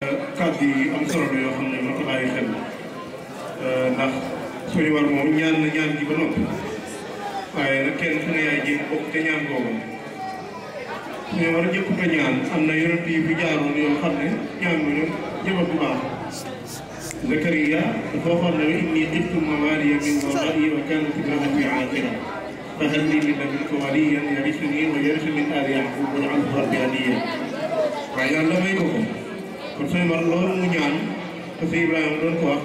kàddu yi am solo la yoo xam ne moo ko bàyyi xel ndax suñu war moom ñaan na ñaan ji ba noppi waaye nag kenn ku ne yaay jéem bokk te ñaan googu suñu war a jëkk ko ñaan am na yonent yi fi jaaroon yoo xam ne ñaan ñu jëmal bu baax Zakariya dafa waxoon ne inni xiftu mawaaliya min waraa'i wa kaanat imra'atii aaqiran fa hab lii min ladunka waliyyan yarisuni wa yarisu min aali Yaquub waj'alhu rabbi radiyyan waaye yàlla may ko ko kon suñu war loolu mu ñaan te fi Ibrahima doon ko wax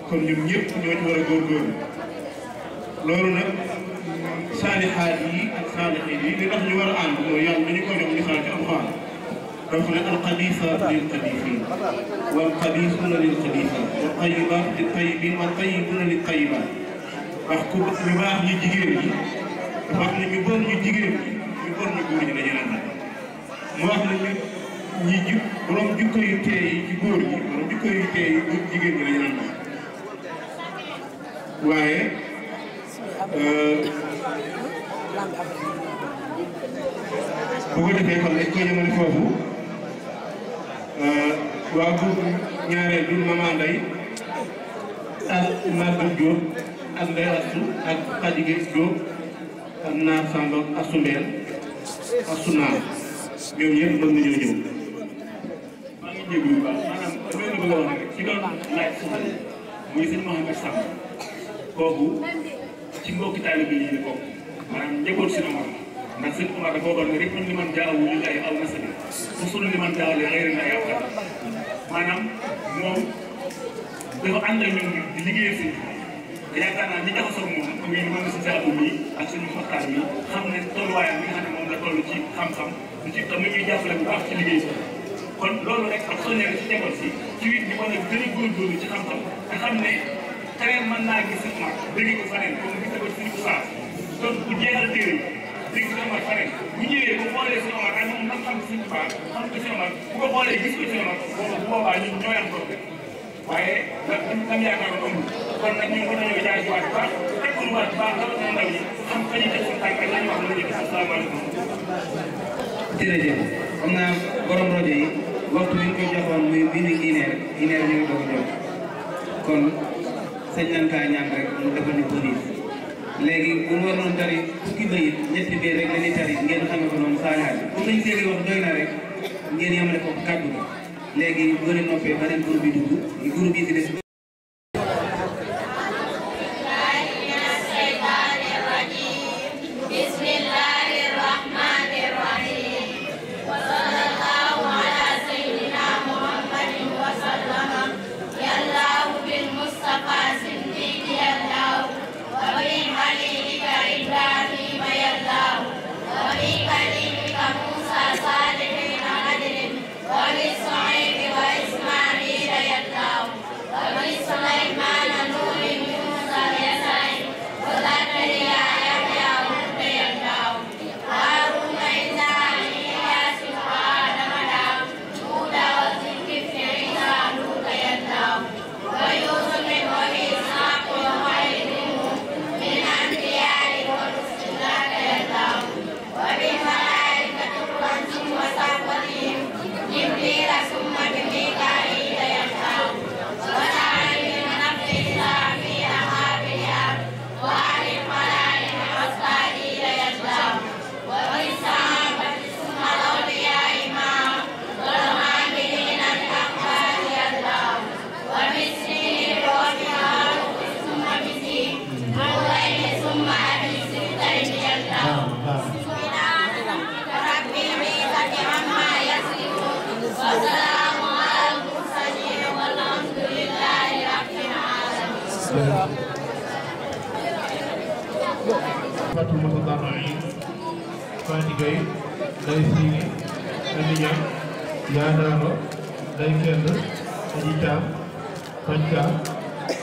kon ñun ñëpp ñoo ci war a góorgóorlu loolu nag saalixaat yi ak saalixiin yi li tax ñu war a ànd mooy yàlla dañu ko jox misaal ci Alxuraan dafa ne alxabiisaatu lilxabiisiin walxabiisuuna lilxabiisaat waltayibaatu littayibiin wattayibuuna littayibaat wax ku ñu baax ñu jigéen ñi dafa wax ne ñu bon ñu jigéen ñi ñu bon ñu góor ñi dañu ànd mu wax ne ñi borom jikko yu teey yi ci góor ñi borom jikko yu teey yi jigéen ñi dañu ànd waaye bu ko defee kon dañ koy yemale foofu waa groupe ñaareel bi Mama Ndeye ak Maguette Diop ak Ndeye Assou ak Khadija Diop ak Naar Samba ak Sumbeel ak Sunaar ñoom ñëpp mën nañoo ñëw. maa ngi jégalu bu baax maanaam damay bëgg a wax rek ci doon laaj soxal muy sëñ Mouhamed Samb kooku ci mbokki taalibe yi la bokk maanaam njaboot si Omar ndax sëñ Omar dafa waxoon ne rek man li man jaawu li lay aw nasabi mosul li man jaaw li xëy na ay aw maanaam moom dafa ànd ak ñoom di liggéeyal sëñ te yaakaar naa ñi jaxasoo moom muy mën na si saabu mi ak suñu waxtaan mi xam ne tolluwaayam bi nga xam ne moom la toll ci xam-xam lu ci tam ñuy jàppale bu baax ci liggéey bi kon loolu rek ak soññee ci njaboot si ci wit ñu mën a gën a góorgóorlu ci xam-xam te xam ne keneen mën naa gis si Omar dégg ko faneen comme gis ko suñu ko saa kon bu jeexal téere yi dégg si Omar faneen bu ñëwee bu xoolee si Omar ak moom nam xam suñu baax xam ko si Omar bu ko xoolee gis ko si Omar boobu bu boobaa ñun ñooy am problème waaye nag am yaakaaroon amul kon nag ñu mën nañoo jaay ci waat bu baax tekkul waat bu baax la na ndaw ñi xam fa ñu teg suñu tànk ak la ñu wax la ñu def asalaamaaleykum. jërëjëf xam naa borom rajo yi waxtu bi ñu koy joxoon muy bii ni une heure ñu ngi doog a jox kon sañ nañ kaa ñaan rek mu defal ñu police léegi bu ñu waroon tari fukki bayit ñetti biir rek la ñuy tari ngeen xamee ko noonu saayaat bi comme lañ séegi wax doy na rek ngeen yemale ko kàddu gi léegi boo leen noppee beneen groupe bi dugg groupe yi ci des Fatou Moussa Damaï Fati Gueye Ndeye Sini Aniya Yaadaaba Ndeye Kend Aji Thiam Fathia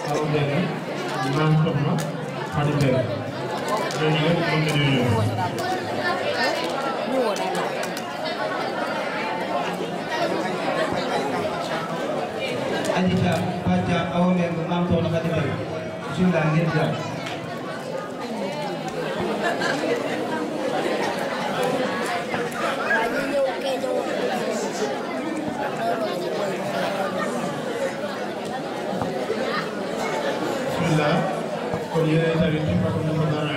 Awa Ndege Maam Soxna Khady Ndege ñooñu ñëpp mën nañu ñëw. Aji Thiam Fathia Awa Ndege Maam Soxna Khady Ndege bismillah ngeen jaar Hãy subscribe cho kênh Ghiền Mì Gõ để không bỏ lỡ những video hấp dẫn. bismillah kon yéen tamit ci fàttali ñu ko dara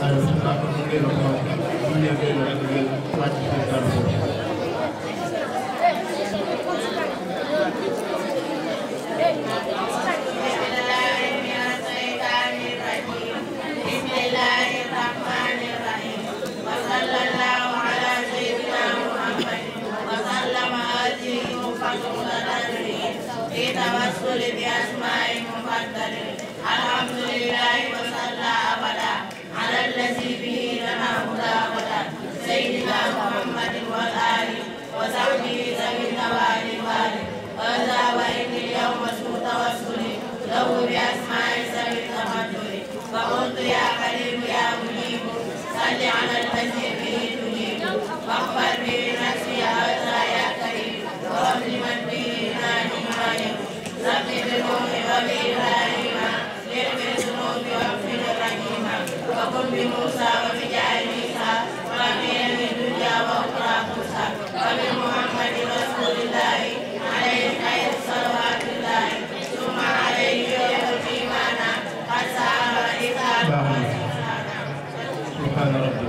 ay bismillah kon ñu ngi leen ko ñu leen koy rek ngeen wàcc ci dara توسل بأسماء مفضل الحمد لله وصلى أبدا على الذي به لنا هدى أبدا سيدنا محمد والآل وصحبه ذوي النوال والي هذا وإني اليوم سوء توسلي له بأسماء ذوي التمثل فقلت يا كريم يا مجيب صل على الذي به تجيب واغفر به نفسي هذا يا كريم وهب لمن به نادي ما يكون رب بالنور وبإبراهيم ليغفر الذنوب واغفر الرحيم وكن بموسى وبجاه عيسى وأمير من الدنيا وأخرى موسى وبمحمد رسول الله عليه خير صلوات الله ثم عليه يوم الإيمان قد سعى وإذا سبحان ربي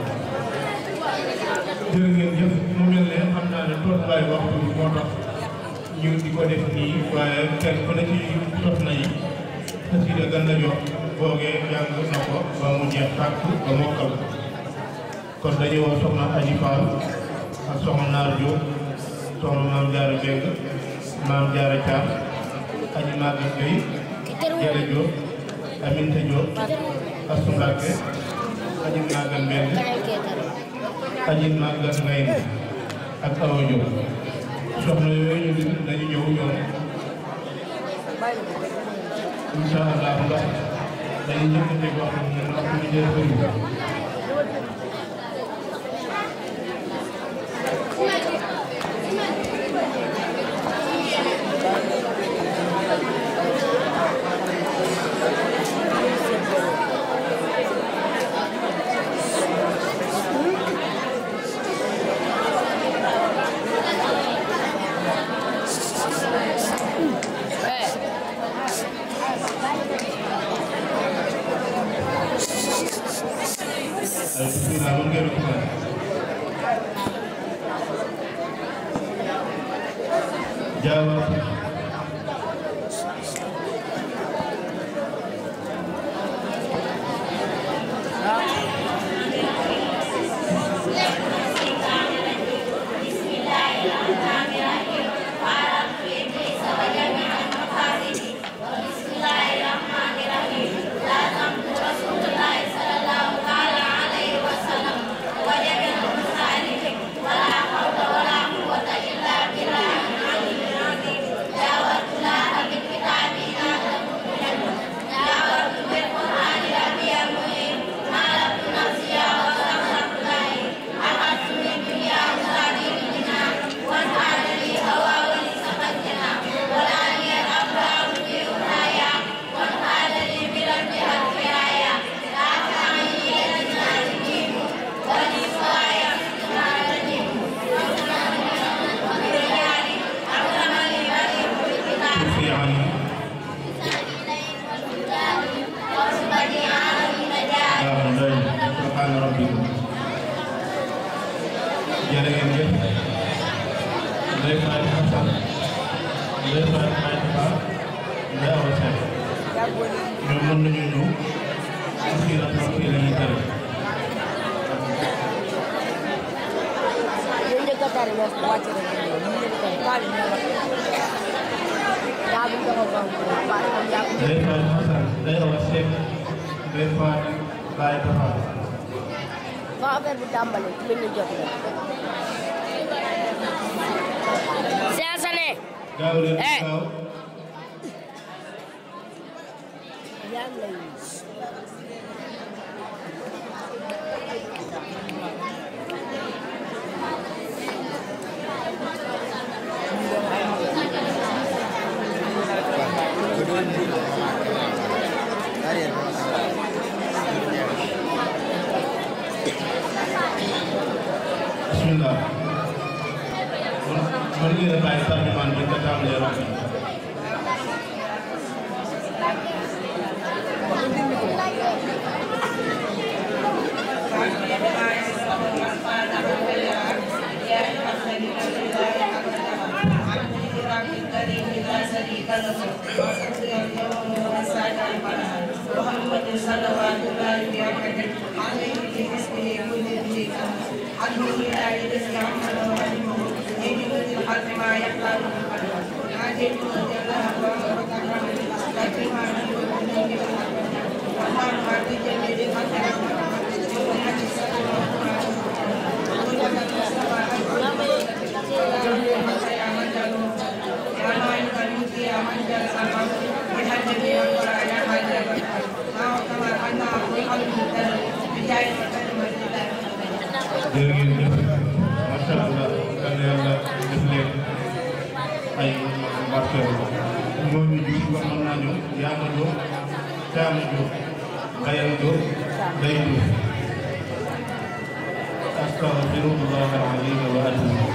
jërë ngeen jëf mu mel ne xam naa ne tolluwaay waxtu bi moo tax ñu di ko def nii waaye kenn ku ne ci soxna yi xasida gën na jox boogee jàng na ko ba mu jeex tàkk ba mokkal kon dañuy woo soxna Aji Fall ak soxna Naar Diop soxna Maam Jaara Beng Maam Jaara Caam Aji Magat Gueye Jere Diop Aminta Diop Astu Mbàkke Aji Magat Mbeng Aji Magat Ngay ak Awa Diop soxna yooyu ñu dañu ñëw ñoom incha allah ndax dañuy njëkkante wax ndax ñu jël bëri bismillah man ngeen a bàyyi tarjumaan bi nga tàmbalee wax كلفه وتقضي اليوم والساعه الفلاح محمد صلوات الله وبركاته عليه باسمه كل ذي عدل الله الذي عمل وعلمه يجب للحق ما يقال من قلبه عجبت رضي الله عنه وتكرم لكما من الله ما بجميع الخلق jërëjëf macha allah kan yàlla def leen ay barkeel moo ñu ji wax mën naa ñu yaama joo caama joo bayal joo day joo astaghfirullah al-azim wa atubu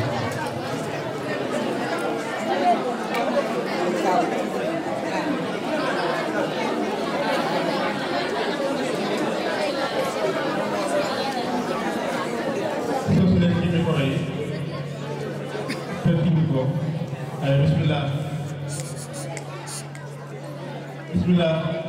bismillah bismillah bismillah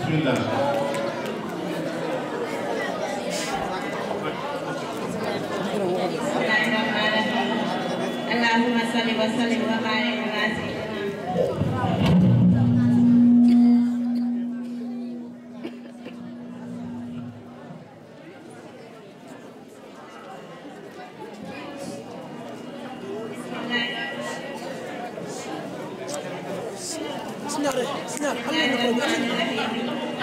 bismillah. اللهم صل وسلم وبارك على سيدنا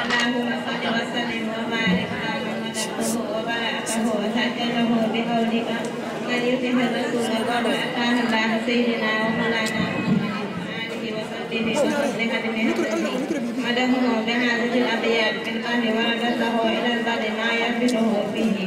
اللهم صل وسلم وبارك على من مدحته وبرأته وسجده بقولك من يطع الرسول فقد أطاع الله سيدنا ومولانا محمد آله وصحبه وسلم مدحه بهذه الأبيات بالقلب وردته إلى البر ما يفته فيه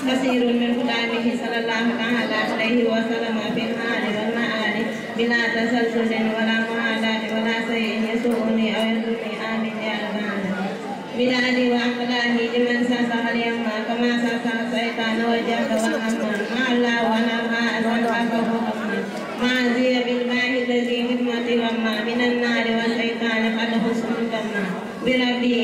كثير من كلامه صلى الله تعالى عليه وسلم في الحال والمآل بلا تسلسل ولا معاداة ولا شيء يسوءني أو يضرني آمين يا رب العالمين بلادي وأقلامي لمن ساسح اليوم كما ساسح الشيطان والجهل والأمر مع الله وأنا ما أزال ما زي بالماء الذي حكمتي وما من النار والشيطان قد حسن كما بربي